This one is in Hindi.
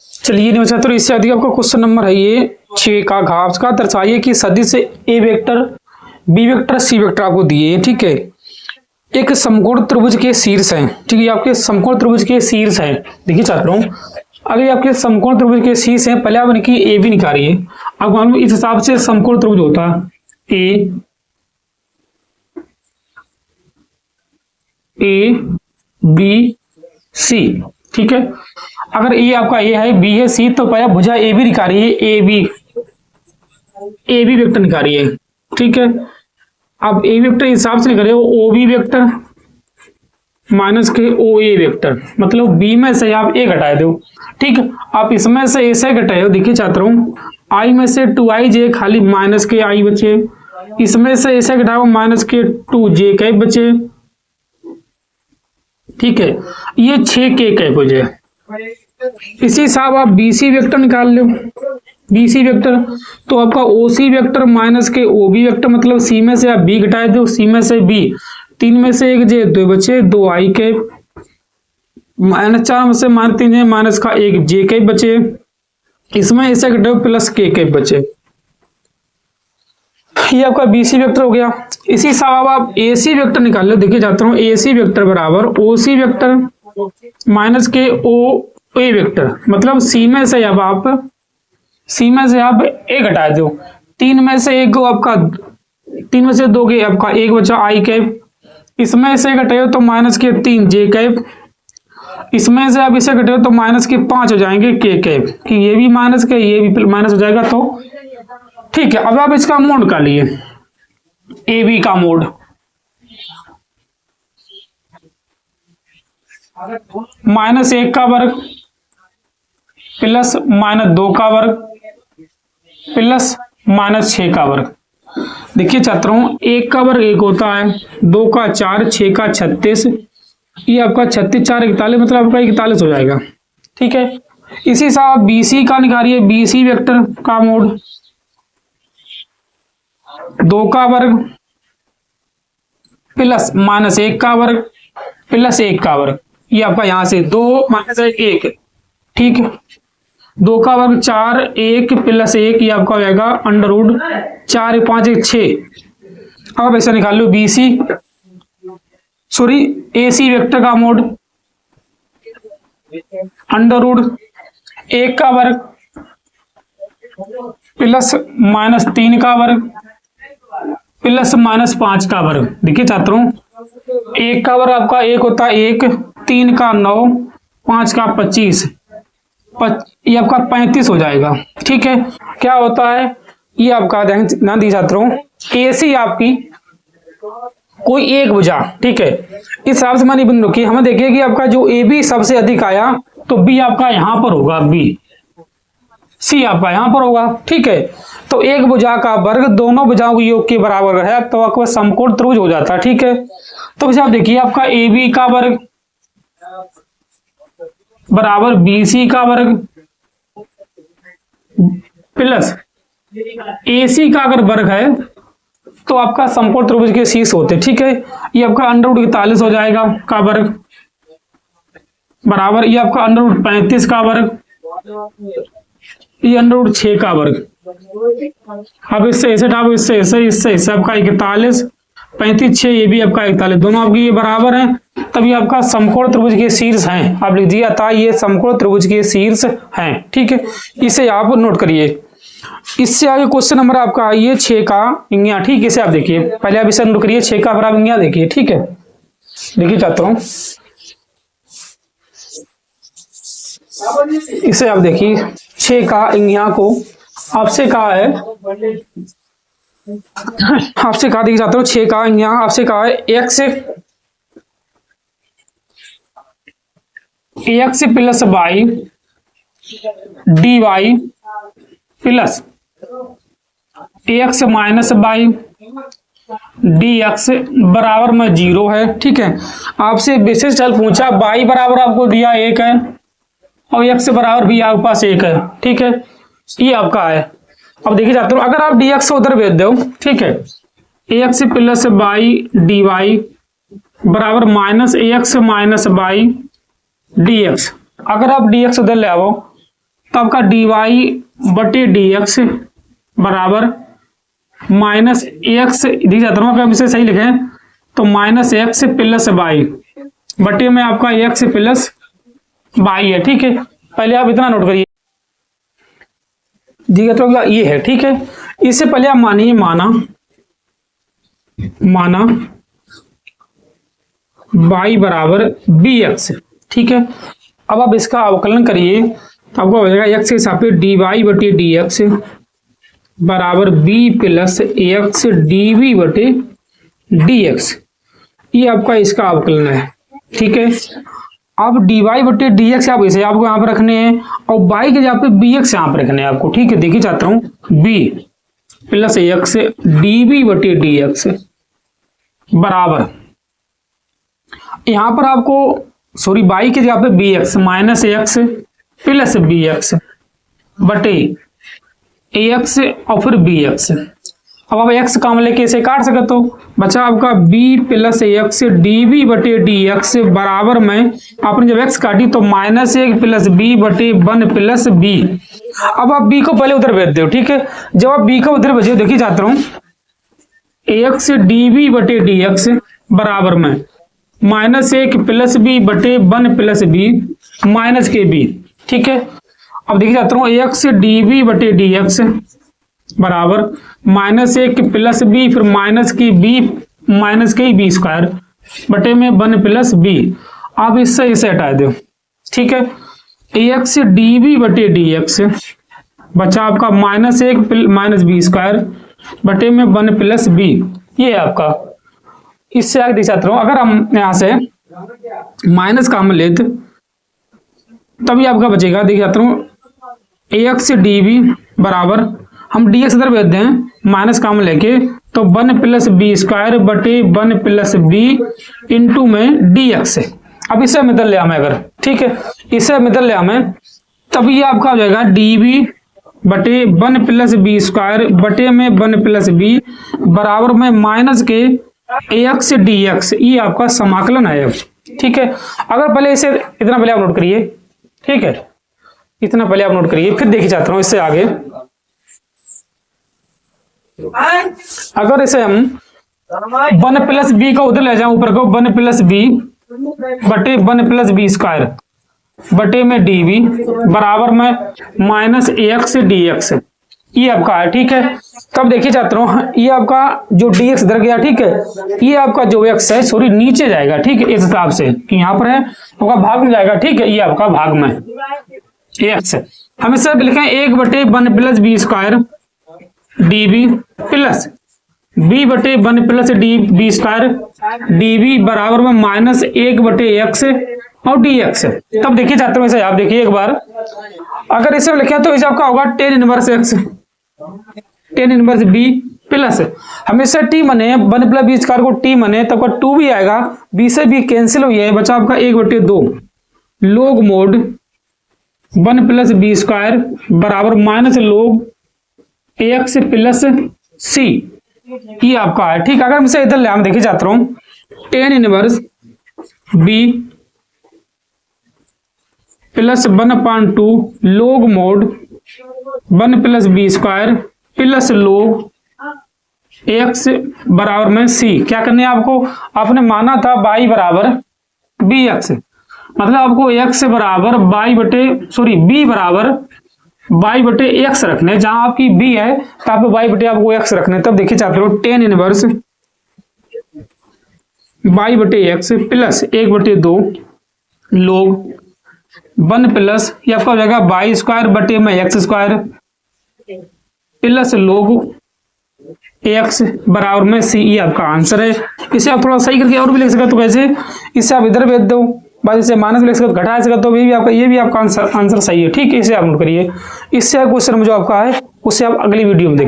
चलिए नमस्कार, इससे अधिक आपका क्वेश्चन नंबर है ये 6 का घात का। दर्शाइए कि सदिश A vector B vector C vector आपको दिए हैं। ठीक है, एक समकोण त्रिभुज के शीर्ष हैं। ठीक है, आपके समकोण त्रिभुज के शीर्ष हैं। देखिए छात्रों, अगर आपके समकोण त्रिभुज के शीर्ष हैं, पहले आप इनकी ए बी निकालिए। अब मालूम इस हिसाब से समकोण त्रिभुज होता ए बी सी। ठीक है, अगर ए आपका ए है, बी है, सी, तो पहले भुजा ए बी निकालिए। ए बी वेक्टर निकालिए। ठीक है, अब ए वेक्टर हिसाब से निकालिए ओ बी वेक्टर माइनस के ओ ए वेक्टर, मतलब बी में से आप ए घटा दो। ठीक है, आप इसमें से ए से घटाए हो। देखिए छात्रों, आई में से 2i जे खाली माइनस के आई बचे, इसमें से ऐसे घटाओ माइनस के 2j कैप बचे। ठीक है, ये 6k कैप हो जाए। इसी हिसाब आप BC वेक्टर निकाल लो। BC वेक्टर तो आपका OC वेक्टर माइनस के OB वेक्टर, मतलब C में से आप B घटाए दो, C में से B, 3 में से 1 j 2 बचे, 2i कैप, -4 में से -3 है, माइनस का 1 j कैप बचे, इसमें ऐसे घटाओ प्लस k कैप बचे। ये आपका BC वेक्टर हो गया। इसी हिसाब आप AC वेक्टर निकाल लो। देखिए जाता हूँ, AC वेक्टर बराबर OC वेक्टर माइनस के OA वेक्टर, मतलब C में से अब आप A घटा दो। 3 में से 1 को आपका 3 में से 2 के आपका 1 बचा i कैप, इसमें से घटाओ तो माइनस के 3 j कैप, इसमें से आप इसे घटाओ तो माइनस के 5 हो जाएंगे k कैप, कि ये भी माइनस के ये भी माइनस हो जाएगा। तो ठीक है, अब आप इसका मोड निकालिए, ए बी का मोड। -1 का वर्ग प्लस -2 का वर्ग प्लस -6 का वर्ग। देखिए छात्रों, 1 का वर्ग 1 होता है, 2 का 4, 6 का 36, ये आपका 36 4 41, मतलब आपका 41 हो जाएगा। ठीक है, इसी से आप BC का निकालिए, BC वेक्टर का मोड। 2 का वर्ग प्लस -1 का वर्ग प्लस 1 का वर्ग, ये आपका यहां से 2 -1 1। ठीक है, 2 का वर्ग 4, 1 प्लस 1, ये आपका हो जाएगा √4 5 1 6। अब ऐसा निकाल लो AC वेक्टर का मोड। √1 का वर्ग प्लस -3 का वर्ग प्लस -5 का वर्ग। देखिए छात्रों, 1 का वर्ग आपका 1 होता है 1, 3 का 9, 5 का 25, ये आपका 35 हो जाएगा। ठीक है, क्या होता है ये आपका ध्यान दीजिए छात्रों, AC आपकी कोई एक भुजा। ठीक है, इस हिसाब से मानी बंद रखिए। हमें देखिए कि आपका जो AB सबसे अधिक आया तो B आपका यहां पर होगा, C आपका यहां पर होगा। ठीक है, तो एक भुजा का वर्ग दोनों भुजाओं के योग के बराबर है, तो आपका समकोण त्रिभुज हो जाता है। ठीक है, तो वैसे आप देखिए, आपका AB का वर्ग बराबर BC का वर्ग प्लस AC का अगर वर्ग है तो आपका समकोण त्रिभुज के शीर्ष होते। ठीक है, ये आपका √41 हो जाएगा का वर्ग बराबर, ये आपका √35 का वर्ग, ये √6 का वर्ग। अब इससे ऐसे ढाबो, इससे इससे आपका 41, 35 6, ये भी आपका 41, दोनों आपकी ये बराबर हैं, तभी आपका समकोण त्रिभुज के शीर्ष हैं। आप लिख दिया था ये समकोण त्रिभुज के शीर्ष हैं। ठीक है, इसे आप नोट करिए। इससे आगे क्वेश्चन नंबर आपका ये 6 का इंगिया। ठीक है, इसे आप देखिए, पहले आप इसे नोट करिए, 6 का बराबर इंगिया देखिए। ठीक है, देखिए छात्रों, इसे आप देखिए, 6 का इंगिया को आपसे कहा है, आपसे कहा, देखिए छात्रों, 6 का इंगिया आपसे कहा है x plus y dy plus x minus y dx बराबर में 0 है। ठीक है, आपसे बेसिस चल पूछा, y बराबर आपको दिया 1 है और x बराबर भी आपके पास 1 है। ठीक है, ये आपका है। अब देखिए जाते हो, अगर आप dx उधर भेज दो, ठीक है, ax प्लस y dy बराबर -ax माइनस y dx, अगर आप dx उधर ले आओ तो आपका dy बटे dx बराबर माइनस एक्स, दी जाता हूँ अगर इसे सही लिखें तो माइनस एक्स प्लस वाई बटे में आपका एक्स प्लस वाई है। ठीक है, पहले आप इतना नोट करिए, दी जाता हूँ ये है। ठीक है, इससे पहले आप मानिए माना y बराबर बी एक्स। ठीक है, अब आप इसका अवकलन करिए तो आपको हो जाएगा एक्स के सापेक्ष डी वाई बटे डी एक्स बराबर B plus X D V बटे डी एक्स। ये आपका इसका अवकलन है। ठीक है, अब डी वाई बटे डी एक्स आप इसे आपको यहाँ पर रखने हैं और वाई के जगह पे बी एक्स यहाँ पर रखने हैं आपको। ठीक है, देखिए चाहता हूँ B plus X D V बटे डी एक्स बराबर यहाँ पर आपको सॉरी वाई की जगह पे B X minus X plus B X बटे ए एक्स और फिर बी एक्स। अब आप एक्स काम लेके इसे काट सकते हो, बचा आपका B plus X D B बटे डी एक्स बराबर में आपने जब एक्स काटी तो माइनस एक प्लस बी बटे वन प्लस बी। अब आप बी को पहले उधर भेज दो। ठीक है, जब आप बी को उधर भेजो देखिए चाहता हूँ एक्स डी बी बटे डी एक्स बराबर में माइनस एक प्लस बी बटे वन प्लस बी माइनस के बी। ठीक है, अब देखिए जाता हूँ एक्स डी बी बटे डी एक्स बराबर माइनस एक प्लस बी फिर माइनस की बी माइनस के बी स्क्वायर बटे में वन प्लस बी। आप इससे इसे हटा दो। ठीक है, एक्स डी बी बटे डी एक्स बचा आपका माइनस एक माइनस बी स्क्वायर बटे में वन प्लस बी। ये है आपका। इससे आगे देख सकते हो अगर हम यहां से माइनस का हम लेते तभी आपका बचेगा। देख सकते हो एक्स डी बी बराबर हम डी एक्स इधर भेज दें माइनस का हम लेके तो वन प्लस बी स्क्वायर बटे वन प्लस बी इंटू में डी एक्स। अब इसे हम इधर ले आए अगर, ठीक है, इसे हम इधर ले आए तभी आपका हो जाएगा डी बी बटे वन प्लस बी स्क्वायर बटे में वन प्लस बी बराबर में माइनस के एक्स डी एक्स। ये आपका समाकलन है। ठीक है, अगर पहले इसे इतना पहले आप नोट करिए। ठीक है, इतना पहले आप नोट करिए, फिर देखिए चाहता हूं इससे आगे अगर इसे हम वन प्लस बी को उधर ले जाऊं ऊपर को वन प्लस बी बटे वन प्लस बी स्क्वायर बटे में डी बी बराबर में माइनस एक्स डी एक्स। ये आपका है। ठीक है, तब देखिए चाहता हूँ ये आपका जो डी एक्स इधर गया। ठीक है, ये आपका जो एक्स है सॉरी नीचे जाएगा। ठीक है, इस हिसाब से कि यहाँ पर है तो भाग में जाएगा। ठीक है, ये आपका भाग में एक्स हम इसे लिखें एक बटे one plus B square D B plus B बटे one plus D B square D B बराबर में माइनस एक बटे एक्स और डी एक्स। तब देखिए चाहते हो इसे आप देखिए एक बार अगर इसे लिखे तो इसे आपका होगा tan inverse X tan inverse B plus हमेशा टी मने वन प्लस बी स्क्वायर को टी मने तब का टू भी आएगा, बी से बी कैंसिल हुई है, बचा आपका एक बटे दो log mod one plus B square बराबर minus log X plus C. ये आपका है। ठीक, अगर हम इसे इधर ले हम देखिए जाता हूँ ten inverse B plus 1/2 log mod one plus B square plus log X बराबर में सी। क्या करने आपको आपने माना था वाई बराबर बी एक्स, मतलब आपको एक्स बराबर वाई बटे सॉरी बी बराबर वाई बटे एक्स रखने, जहां आपकी बी है तो आप वाई बटे आपको एक्स रखने। तब देखिए चाहते हो टेन इनवर्स वाई बटे एक्स प्लस एक बटे दो लोग वन प्लस ये आपका हो जाएगा वाई स्क्वायर बटे में x square plus log X बराबर में सी। ये आपका आंसर है। इसे आप थोड़ा सही करके और भी लिख सकते हो कैसे, इससे आप इधर भेज दो बाद इसे माइनस लिख सकते हो घटा सकते हो, ये भी आपका आंसर सही है। ठीक है, इसे आप नोट करिए। इससे क्वेश्चन में जो आपका है उससे आप अगली वीडियो में देखिए।